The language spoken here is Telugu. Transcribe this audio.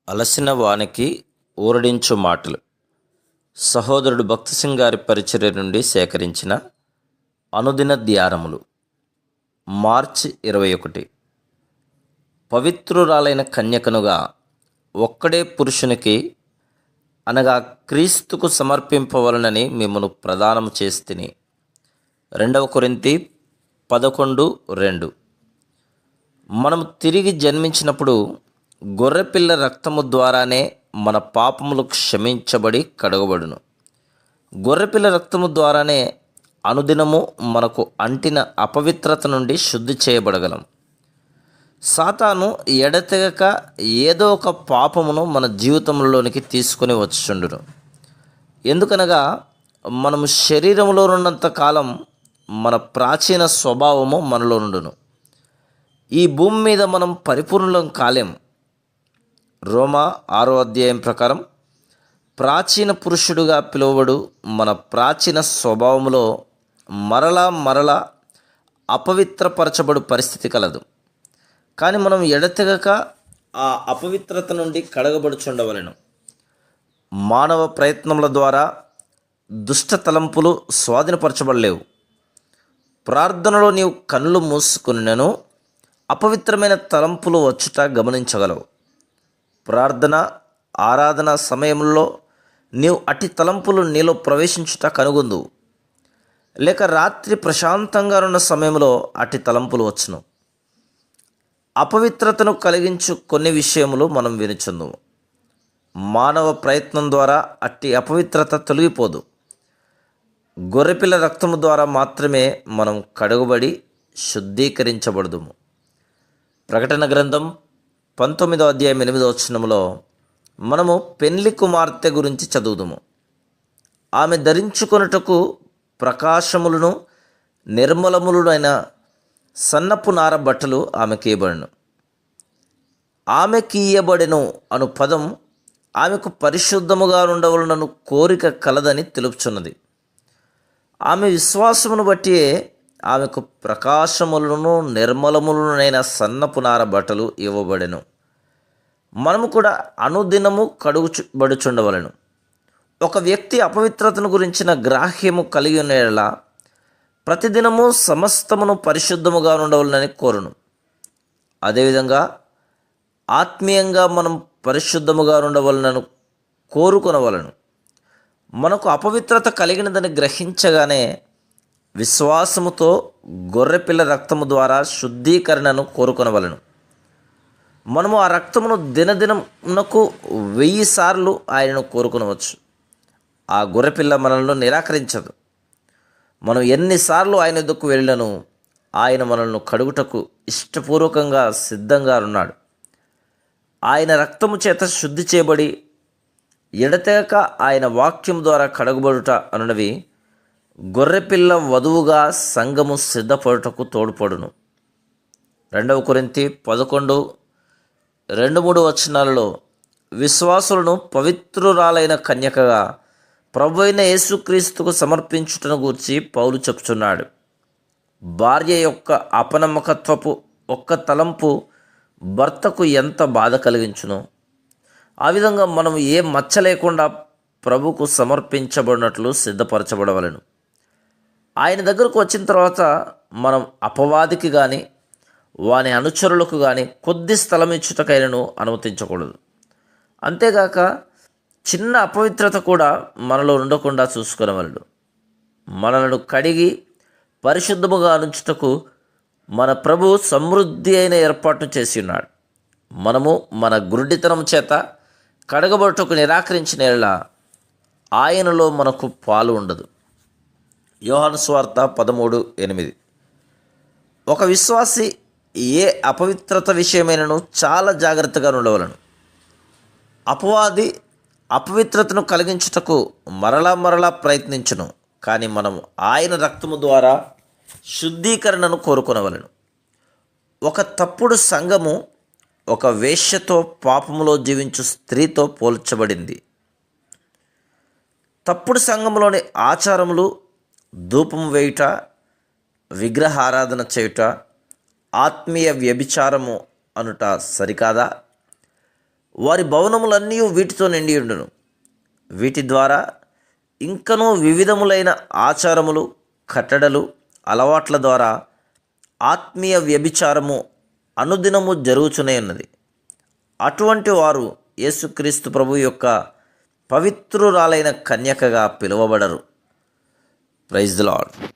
అలసిన వానికి ఊరడించు మాటలు. సహోదరుడు భక్తి సింగ్ గారి పరిచర్య నుండి సేకరించిన అనుదిన ధ్యానములు. మార్చి 21. పవిత్రురాలైన కన్యకనుగా ఒక్కడే పురుషునికి అనగా క్రీస్తుకు సమర్పింపవలనని మిమ్మను ప్రదానము చేస్తిని. 2 కొరింథీ 11:2. మనము తిరిగి జన్మించినప్పుడు గొర్రెపిల్ల రక్తము ద్వారానే మన పాపములు క్షమించబడి కడగబడును. గొర్రెపిల్ల రక్తము ద్వారానే అనుదినము మనకు అంటిన అపవిత్రత నుండి శుద్ధి చేయబడగలం. సాతాను ఎడతెగక ఏదో ఒక పాపమును మన జీవితంలోనికి తీసుకొని వచ్చుచుండును. ఎందుకనగా మనము శరీరంలో ఉన్నంత కాలం మన ప్రాచీన స్వభావము మనలో నుండును. ఈ భూమి మీద మనం పరిపూర్ణం కాలేం. రోమా 6వ అధ్యాయం ప్రకారం ప్రాచీన పురుషుడుగా పిలువబడు మన ప్రాచీన స్వభావంలో మరలా అపవిత్రపరచబడు పరిస్థితి కలదు. కానీ మనం ఎడతెగక ఆ అపవిత్రత నుండి కడగబడుచుండవలెను. మానవ ప్రయత్నముల ద్వారా దుష్ట తలంపులు స్వాధీనపరచబడలేవు. ప్రార్థనలో నీవు కళ్ళు మూసుకున్నను అపవిత్రమైన తలంపులు వచ్చుట గమనించగలవు. ప్రార్థన ఆరాధన సమయంలో నీవు అట్టి తలంపులు నీలో ప్రవేశించుట కనుగొందు. లేక రాత్రి ప్రశాంతంగా ఉన్న సమయంలో అట్టి తలంపులు వచ్చును. అపవిత్రతను కలిగించు కొన్ని విషయములు మనం వినుచుందుము. మానవ ప్రయత్నం ద్వారా అట్టి అపవిత్రత తొలగిపోదు. గొర్రెపిల్ల రక్తము ద్వారా మాత్రమే మనం కడుగుబడి శుద్ధీకరించబడుదుము. ప్రకటన గ్రంథం 19వ అధ్యాయం 8వ వచనములో మనము పెండ్లి కుమార్తె గురించి చదువుదుము. ఆమె ధరించుకొనుటకు ప్రకాశములను నిర్మలములైన సన్నపు నార బట్టలు ఆమెకి ఇవ్వబడును. ఆమెకి ఇయ్యబడెను అను పదం ఆమెకు పరిశుద్ధముగా ఉండవలనను కోరిక కలదని తెలుపుచున్నది. ఆమె విశ్వాసమును బట్టి ఆమెకు ప్రకాశములను నిర్మలములనైన సన్నపు నార బట్టలు ఇవ్వబడెను. మనము కూడా అనుదినము కడుగుబడుచుండవలెను. ఒక వ్యక్తి అపవిత్రతను గురించిన గ్రాహ్యము కలిగి ఉన్న ప్రతిదినము సమస్తమును పరిశుద్ధముగా ఉండవలనని కోరును. అదేవిధంగా ఆత్మీయంగా మనం పరిశుద్ధముగా ఉండవలనను కోరుకొనవలను. మనకు అపవిత్రత కలిగినదని గ్రహించగానే విశ్వాసముతో గొర్రెపిల్ల రక్తము ద్వారా శుద్ధీకరణను కోరుకొనవలను. మనము ఆ రక్తమును దినదినమునకు 1000 సార్లు ఆయనను కోరుకొనవచ్చు. ఆ గొర్రెపిల్ల మనల్ని నిరాకరించదు. మనం ఎన్నిసార్లు ఆయన ఎదుకు వెళ్ళను ఆయన మనల్ని కడుగుటకు ఇష్టపూర్వకంగా సిద్ధంగా ఉన్నాడు. ఆయన రక్తము చేత శుద్ధి చేయబడి ఎడతెగక ఆయన వాక్యం ద్వారా కడగబడుట అనునవి గొర్రెపిల్ల వధువుగా సంఘము సిద్ధపడుటకు తోడ్పడును. 2 కొరింథీ 11:2-3 వచనాలలో విశ్వాసులను పవిత్రురాలైన కన్యకగా ప్రభువైన యేసుక్రీస్తుకు సమర్పించుటను గూర్చి పౌలు చెప్పుచున్నాడు. భార్య యొక్క అపనమ్మకత్వపు ఒక్క తలంపు భర్తకు ఎంత బాధ కలిగించునో ఆ విధంగా మనం ఏ మచ్చ లేకుండా ప్రభుకు సమర్పించబడినట్లు సిద్ధపరచబడవలెను. ఆయన దగ్గరకు వచ్చిన తర్వాత మనం అపవాదికి కానీ వాని అనుచరులకు కానీ కొద్ది స్థలం ఇచ్చుటకైనను అనుమతించకూడదు. అంతేగాక చిన్న అపవిత్రత కూడా మనలో ఉండకుండా చూసుకునవలెను. మనలను కడిగి పరిశుద్ధముగా ఉంచుటకు మన ప్రభు సమృద్ధి అయిన ఏర్పాటు చేసి ఉన్నాడు. మనము మన గురుడితనం చేత కడగబడుటకు నిరాకరించిన యెడల ఆయనలో మనకు పాలు ఉండదు. యోహాను సువార్త 13:8. ఒక విశ్వాసి ఏ అపవిత్రత విషయమైనను చాలా జాగ్రత్తగా ఉండవలను. అపవాది అపవిత్రతను కలిగించుటకు మరలా ప్రయత్నించును. కానీ మనం ఆయన రక్తము ద్వారా శుద్ధీకరణను కోరుకొనవలెను. ఒక తప్పుడు సంఘము ఒక వేశ్యతో పాపములో జీవించు స్త్రీతో పోల్చబడింది. తప్పుడు సంఘములోని ఆచారములు ధూపం వేయుట, విగ్రహారాధన చేయుట, ఆత్మీయ వ్యభిచారము అనుట సరికాదా? వారి భవనములన్నీ వీటితో నిండి ఉండును. వీటి ద్వారా ఇంకనూ వివిధములైన ఆచారములు, కట్టడలు, అలవాట్ల ద్వారా ఆత్మీయ వ్యభిచారము అనుదినము జరుగుతూనే ఉన్నది. అటువంటి వారు యేసుక్రీస్తు ప్రభు యొక్క పవిత్రురాలైన కన్యకగా పిలువబడరు. Praise the lord.